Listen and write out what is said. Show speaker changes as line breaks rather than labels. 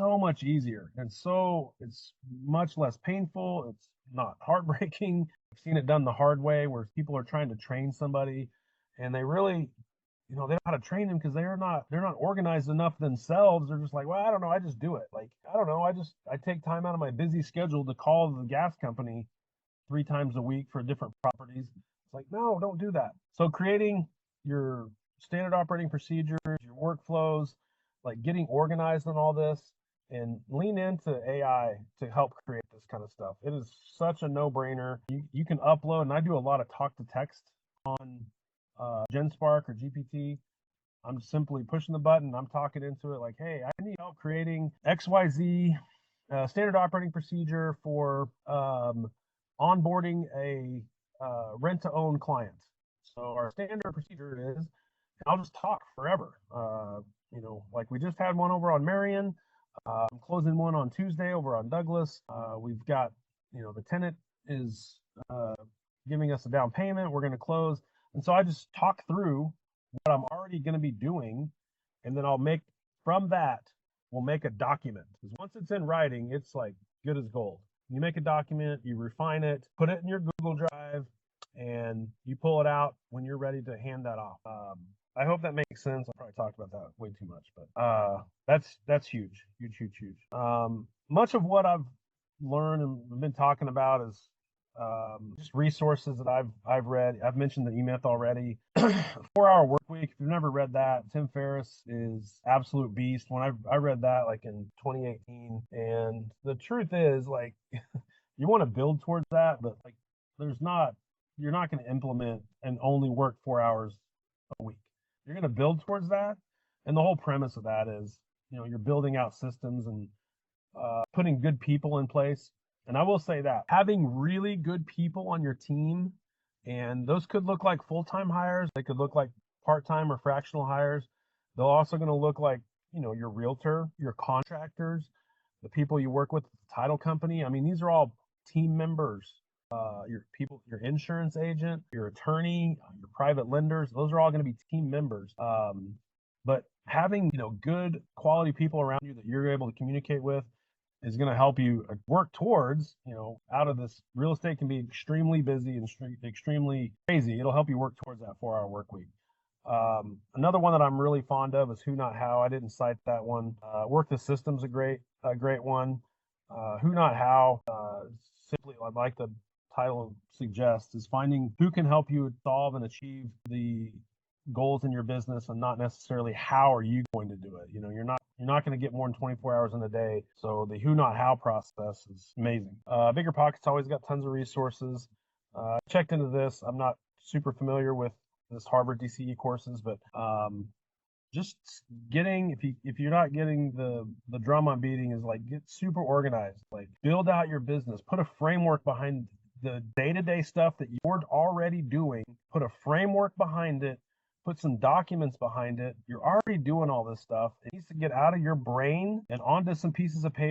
so much easier. And so it's much less painful. It's not heartbreaking. I've seen it done the hard way where people are trying to train somebody and they really, they don't know how to train them because they're not organized enough themselves. They're just like, well, I don't know, I just do it. Like, I don't know, I take time out of my busy schedule to call the gas company 3 times a week for different properties. It's like, no, don't do that. So creating your standard operating procedures, your workflows, like getting organized on all this, and lean into AI to help create this kind of stuff. It is such a no-brainer. You can upload, and I do a lot of talk to text on GenSpark or GPT. I'm simply pushing the button. I'm talking into it like, hey, I need help creating XYZ standard operating procedure for onboarding a rent-to-own client. So our standard procedure is, I'll just talk forever. Like we just had one over on Marion. I'm closing one on Tuesday over on Douglas. We've got, the tenant is giving us a down payment. We're going to close. And so I just talk through what I'm already going to be doing. And then we'll make a document. Because once it's in writing, it's like good as gold. You make a document, you refine it, put it in your Google Drive, and you pull it out when you're ready to hand that off. I hope that makes sense. I probably talked about that way too much, but that's huge. Much of what I've learned and been talking about is just resources that I've read. I've mentioned the E-Myth already. 4-Hour Work Week. If you've never read that, Tim Ferriss is absolute beast. When I read that like in 2018, and the truth is like you want to build towards that, but like you're not going to implement and only work 4 hours a week. You're going to build towards that, and the whole premise of that is you're building out systems and putting good people in place. And I will say that having really good people on your team, and those could look like full-time hires, they could look like part-time or fractional hires. They're also going to look like, your realtor, your contractors, the people you work with, the title company. I mean, these are all team members. Your people, your insurance agent, your attorney, your private lenders, those are all going to be team members. But having, good quality people around you that you're able to communicate with is going to help you work towards, out of this. Real estate can be extremely busy and extremely crazy. It'll help you work towards that 4-hour work week. Another one that I'm really fond of is Who Not How. I didn't cite that one. Work the System's a great one. Who Not How, simply like the title suggests, is finding who can help you solve and achieve the goals in your business, and not necessarily how are you going to do it. You're not going to get more than 24 hours in a day. So the who not how process is amazing. Bigger Pockets always got tons of resources. I checked into this. I'm not super familiar with this Harvard DCE courses, but just getting, if you're not getting the drum I'm beating, is like get super organized, like build out your business, put a framework behind the day-to-day stuff that you're already doing, put a framework behind it, put some documents behind it. You're already doing all this stuff. It needs to get out of your brain and onto some pieces of paper